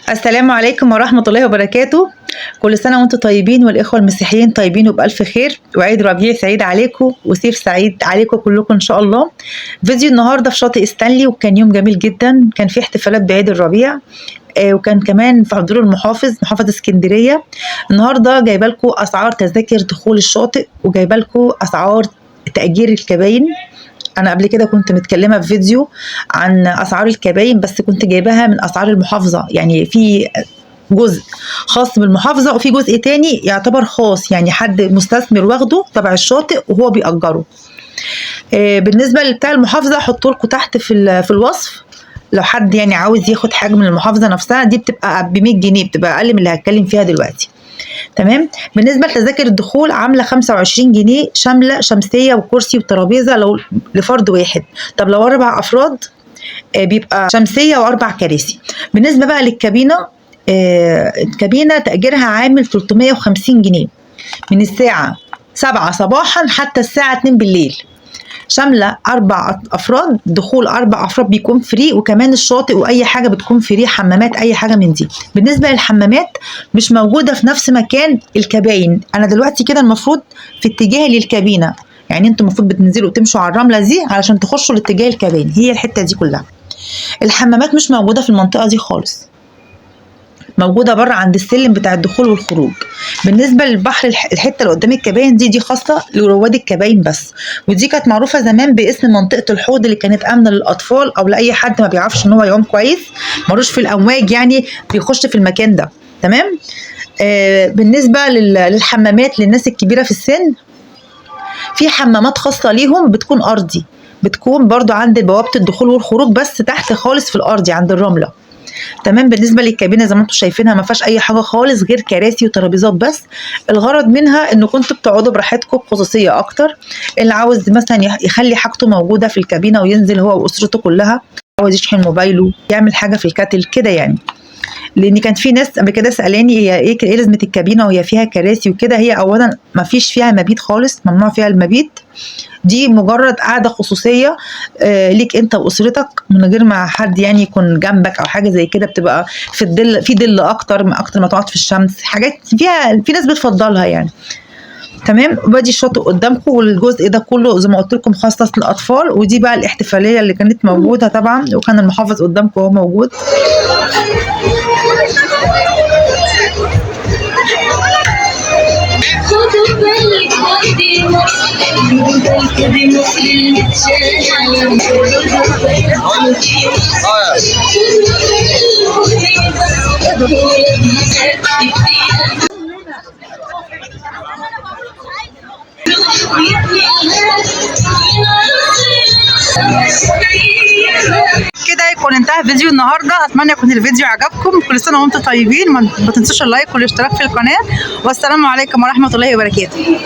السلام عليكم ورحمة الله وبركاته. كل سنة وانتم طيبين والإخوة المسيحيين طيبين وبألف خير، وعيد ربيع سعيد عليكم وصيف سعيد عليكم كلكم إن شاء الله. فيديو النهاردة في شاطئ ستانلي، وكان يوم جميل جدا، كان في احتفالات بعيد الربيع وكان كمان في حضور محافظ اسكندرية. النهاردة جايبه لكم أسعار تذاكر دخول الشاطئ، وجايبه لكم أسعار تأجير الكباين. انا قبل كده كنت متكلمه في فيديو عن اسعار الكباين، بس كنت جايباها من اسعار المحافظه، يعني في جزء خاص بالمحافظه وفي جزء تاني يعتبر خاص، يعني حد مستثمر واخده تبع الشاطئ وهو بيأجره. بالنسبه لبتاع المحافظه هحطه لكم تحت في الوصف، لو حد يعني عاوز ياخد حاجه من المحافظه نفسها. دي بتبقى ب 100 جنيه، بتبقى اقل من اللي هتكلم فيها دلوقتي. تمام. بالنسبه لتذاكر الدخول عامله 25 جنيه شامله شمسيه وكرسي وترابيزه لو لفرد واحد. طب لو 4 افراد بيبقى شمسيه واربع كراسي. بالنسبه بقى للكابينه، الكابينه تاجيرها عامل 350 جنيه من الساعه 7 صباحا حتى الساعه 2 بالليل، شامله 4 افراد. دخول 4 افراد بيكون فري، وكمان الشاطئ واي حاجه بتكون فري، حمامات اي حاجه من دي. بالنسبه للحمامات مش موجوده في نفس مكان الكباين. انا دلوقتي كده المفروض في اتجاه للكابينه، يعني انتوا المفروض بتنزلوا وتمشوا على الرمله دي علشان تخشوا لاتجاه الكباين، هي الحته دي كلها. الحمامات مش موجوده في المنطقه دي خالص، موجوده بره عند السلم بتاع الدخول والخروج. بالنسبه للبحر، الحته اللي قدام الكباين دي خاصه لرواد الكباين بس، ودي كانت معروفه زمان باسم منطقه الحوض، اللي كانت امنه للاطفال او لاي حد ما بيعرفش ان هو يعوم كويس، ملوش في الامواج، يعني بيخش في المكان ده. تمام. بالنسبه للحمامات للناس الكبيره في السن، في حمامات خاصه ليهم بتكون ارضي، بتكون برضو عند بوابه الدخول والخروج، بس تحت خالص في الارضي عند الرمله. تمام. بالنسبه للكابينه زي ما انتم شايفينها ما فيهاش اي حاجه خالص غير كراسي وترابيزات بس. الغرض منها انه كنتوا بتقعدوا براحتكم بخصوصيه اكتر. اللي عاوز مثلا يخلي حاجته موجوده في الكابينه وينزل هو واسرته كلها، عاوز يشحن موبايله، يعمل حاجه في الكاتل كده يعني. لان كان في ناس قبل كده سالاني هي ايه لازمه الكابينه وهي فيها كراسي وكده. هي اولا ما فيش فيها مبيت خالص، ممنوع فيها المبيت، دي مجرد قاعده خصوصيه ليك انت واسرتك، من غير ما حد يعني يكون جنبك او حاجه زي كده. بتبقى في الظل، في ظل اكتر ما تقعد في الشمس، حاجات فيها في ناس بتفضلها يعني. تمام. وادي الشاطئ قدامكم، والجزء ده كله زي ما قلت لكم مخصص للاطفال. ودي بقى الاحتفاليه اللي كانت موجوده طبعا، وكان المحافظ قدامكم وهو موجود. كده يكون انتهى فيديو النهارده. اتمنى يكون الفيديو عجبكم. كل سنه وانتم طيبين، ما تنسوش اللايك والاشتراك في القناه، والسلام عليكم ورحمه الله وبركاته.